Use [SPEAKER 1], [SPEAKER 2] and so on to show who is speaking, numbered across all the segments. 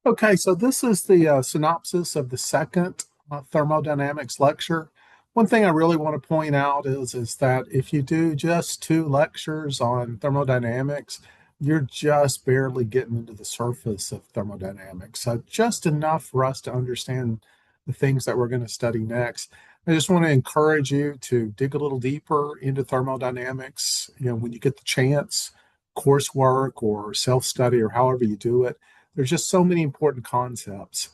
[SPEAKER 1] Okay, so this is the synopsis of the second thermodynamics lecture. One thing I really want to point out is that if you do just two lectures on thermodynamics, you're just barely getting into the surface of thermodynamics. So just enough for us to understand the things that we're going to study next. I just want to encourage you to dig a little deeper into thermodynamics. When you get the chance, coursework or self-study or however you do it, there's just so many important concepts.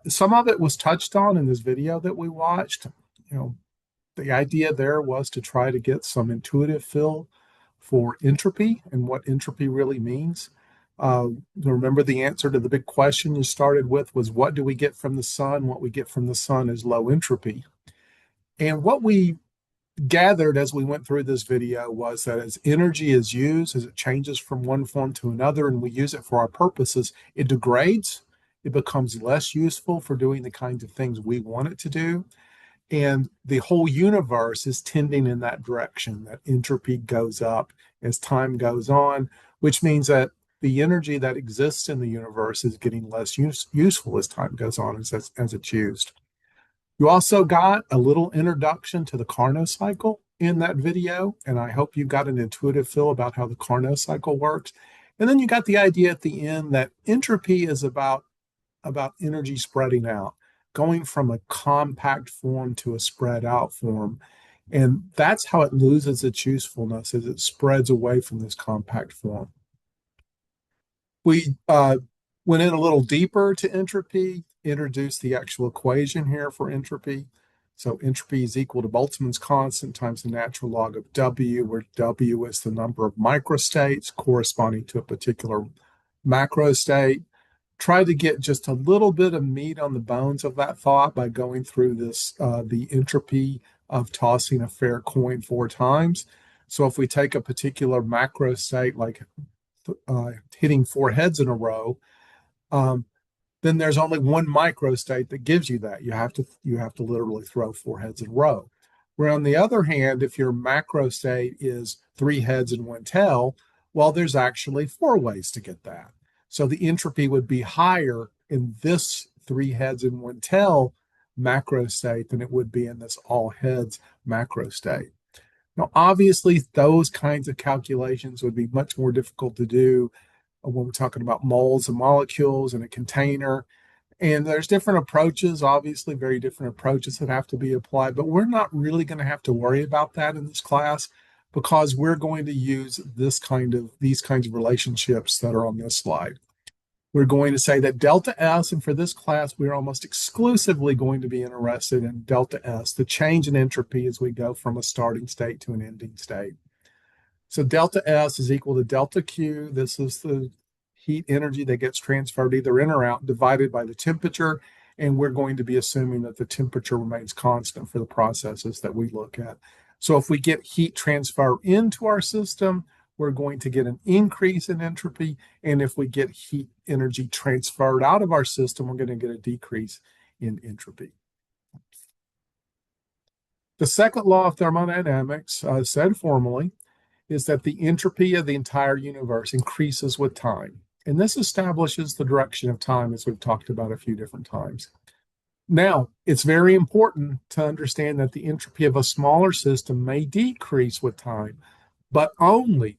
[SPEAKER 1] Some of it was touched on in this video that we watched. You know, the idea there was to try to get some intuitive feel for entropy and what entropy really means. Remember, the answer to the big question you started with was, what do we get from the sun? What we get from the sun is low entropy. And what we gathered as we went through this video was that as energy is used, as it changes from one form to another, and we use it for our purposes, it degrades. It becomes less useful for doing the kinds of things we want it to do. And the whole universe is tending in that direction, that entropy goes up as time goes on, which means that the energy that exists in the universe is getting less useful as time goes on, as it's used. You also got a little introduction to the Carnot cycle in that video, and I hope you got an intuitive feel about how the Carnot cycle works. And then you got the idea at the end that entropy is about energy spreading out, going from a compact form to a spread out form. And that's how it loses its usefulness as it spreads away from this compact form. We went in a little deeper to entropy, introduced the actual equation here for entropy. So entropy is equal to Boltzmann's constant times the natural log of W, where W is the number of microstates corresponding to a particular macrostate. Try to get just a little bit of meat on the bones of that thought by going through this, the entropy of tossing a fair coin 4 times. So if we take a particular macrostate, like hitting 4 heads in a row, then there's only one microstate that gives you that. You have to literally throw 4 heads in a row. Where on the other hand, if your macrostate is 3 heads and 1 tail, well, there's actually 4 ways to get that. So the entropy would be higher in this 3 heads and 1 tail macrostate than it would be in this all heads macrostate. Now, obviously, those kinds of calculations would be much more difficult to do when we're talking about moles and molecules in a container. And there's different approaches, obviously, very different approaches that have to be applied. But we're not really going to have to worry about that in this class because we're going to use these kinds of relationships that are on this slide. We're going to say that delta S, and for this class, we're almost exclusively going to be interested in delta S, the change in entropy as we go from a starting state to an ending state. So delta S is equal to delta Q. This is the heat energy that gets transferred either in or out, divided by the temperature. And we're going to be assuming that the temperature remains constant for the processes that we look at. So if we get heat transfer into our system, we're going to get an increase in entropy. And if we get heat energy transferred out of our system, we're going to get a decrease in entropy. The second law of thermodynamics, said formally, is that the entropy of the entire universe increases with time. And this establishes the direction of time, as we've talked about a few different times. Now, it's very important to understand that the entropy of a smaller system may decrease with time, but only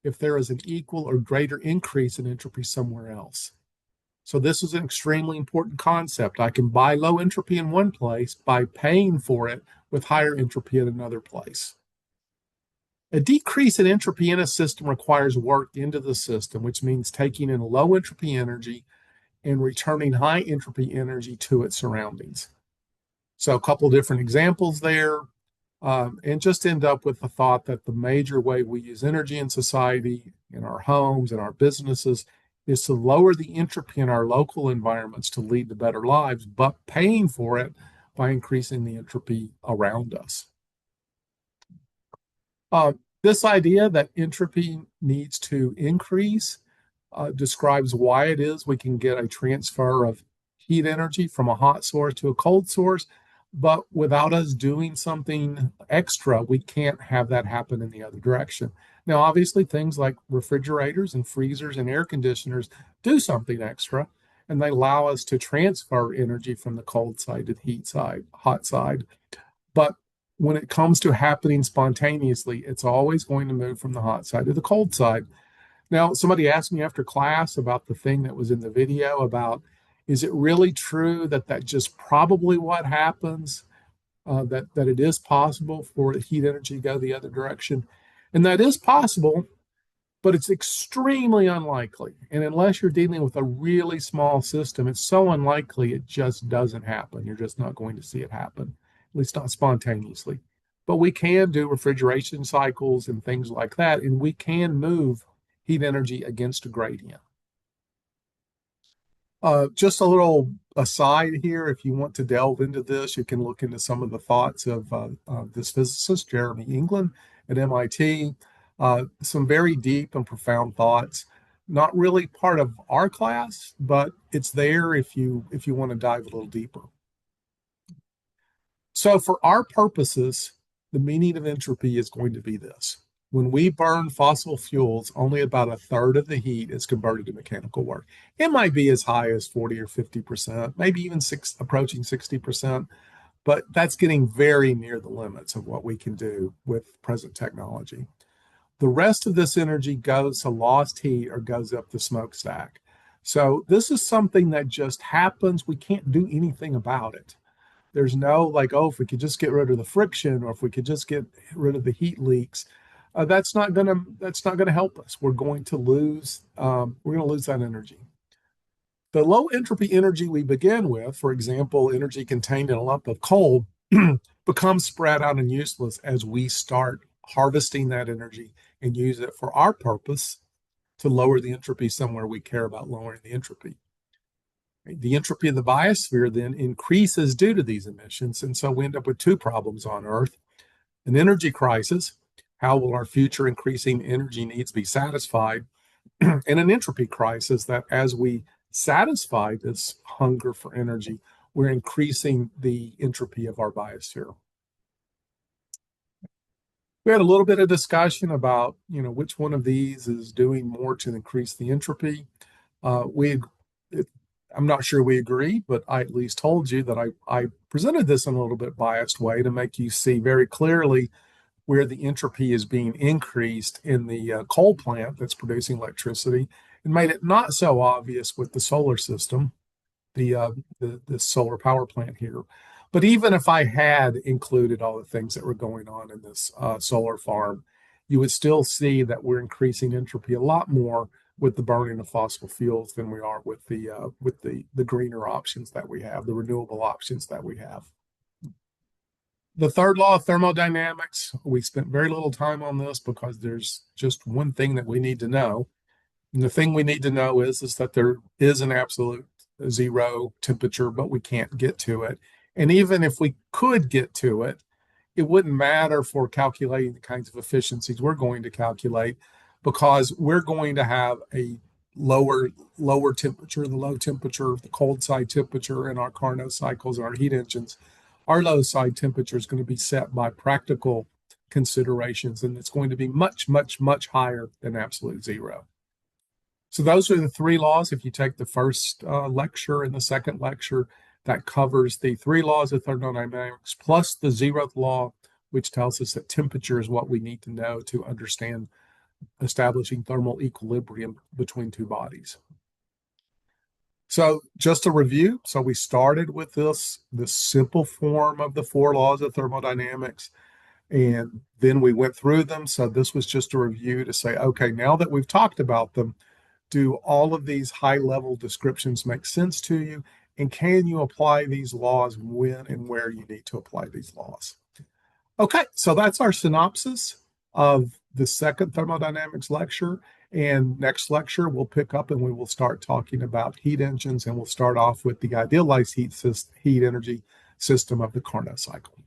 [SPEAKER 1] if there is an equal or greater increase in entropy somewhere else. So this is an extremely important concept. I can buy low entropy in one place by paying for it with higher entropy in another place. A decrease in entropy in a system requires work into the system, which means taking in low entropy energy and returning high entropy energy to its surroundings. So a couple of different examples there. And just end up with the thought that the major way we use energy in society, in our homes, in our businesses, is to lower the entropy in our local environments to lead to better lives, but paying for it by increasing the entropy around us. This idea that entropy needs to increase describes why it is we can get a transfer of heat energy from a hot source to a cold source, But without us doing something extra, we can't have that happen in the other direction. Now, obviously, things like refrigerators and freezers and air conditioners do something extra, and they allow us to transfer energy from the cold side to the heat side, hot side. But when it comes to happening spontaneously, it's always going to move from the hot side to the cold side. Now, somebody asked me after class about the thing that was in the video about, is it really true that that just probably what happens? That it is possible for the heat energy to go the other direction, and that is possible, but it's extremely unlikely. And unless you're dealing with a really small system, it's so unlikely it just doesn't happen. You're just not going to see it happen, at least not spontaneously. But we can do refrigeration cycles and things like that, and we can move heat energy against a gradient. Just a little aside here, if you want to delve into this, you can look into some of the thoughts of this physicist, Jeremy England at MIT. Some very deep and profound thoughts. Not really part of our class, but it's there if you want to dive a little deeper. So for our purposes, the meaning of entropy is going to be this. When we burn fossil fuels, only about a third of the heat is converted to mechanical work. It might be as high as 40 or 50%, maybe even approaching 60%, but that's getting very near the limits of what we can do with present technology. The rest of this energy goes to lost heat or goes up the smokestack. So this is something that just happens. We can't do anything about it. There's no like, oh, if we could just get rid of the friction or if we could just get rid of the heat leaks, that's not gonna help us. We're gonna lose that energy. The low entropy energy we begin with, for example, energy contained in a lump of coal, becomes spread out and useless as we start harvesting that energy and use it for our purpose to lower the entropy somewhere we care about lowering the entropy. The entropy of the biosphere then increases due to these emissions. And so we end up with two problems on Earth: an energy crisis. How will our future increasing energy needs be satisfied? And an entropy crisis, that as we satisfy this hunger for energy, we're increasing the entropy of our biosphere. We had a little bit of discussion about, which one of these is doing more to increase the entropy. We I'm not sure we agree, but I at least told you that I presented this in a little bit biased way to make you see very clearly where the entropy is being increased in the coal plant that's producing electricity, and made it not so obvious with the solar system, the solar power plant here. But even if I had included all the things that were going on in this solar farm, you would still see that we're increasing entropy a lot more with the burning of fossil fuels than we are with the greener options that we have, the renewable options that we have. The third law of thermodynamics, we spent very little time on this because there's just one thing that we need to know. And the thing we need to know is that there is an absolute zero temperature, but we can't get to it. And even if we could get to it, it wouldn't matter for calculating the kinds of efficiencies we're going to calculate, because we're going to have a lower temperature, the low temperature, the cold side temperature in our Carnot cycles and our heat engines. Our low side temperature is going to be set by practical considerations, and it's going to be much, much, much higher than absolute zero. So those are the three laws. If you take the first lecture and the second lecture, that covers the three laws of thermodynamics plus the zeroth law, which tells us that temperature is what we need to know to understand establishing thermal equilibrium between two bodies. So just a review. So we started with this simple form of the four laws of thermodynamics, and then we went through them. So this was just a review to say, okay, now that we've talked about them, do all of these high-level descriptions make sense to you? And can you apply these laws when and where you need to apply these laws? Okay, so that's our synopsis of the second thermodynamics lecture. And next lecture, we'll pick up and we will start talking about heat engines, and we'll start off with the idealized heat energy system of the Carnot cycle.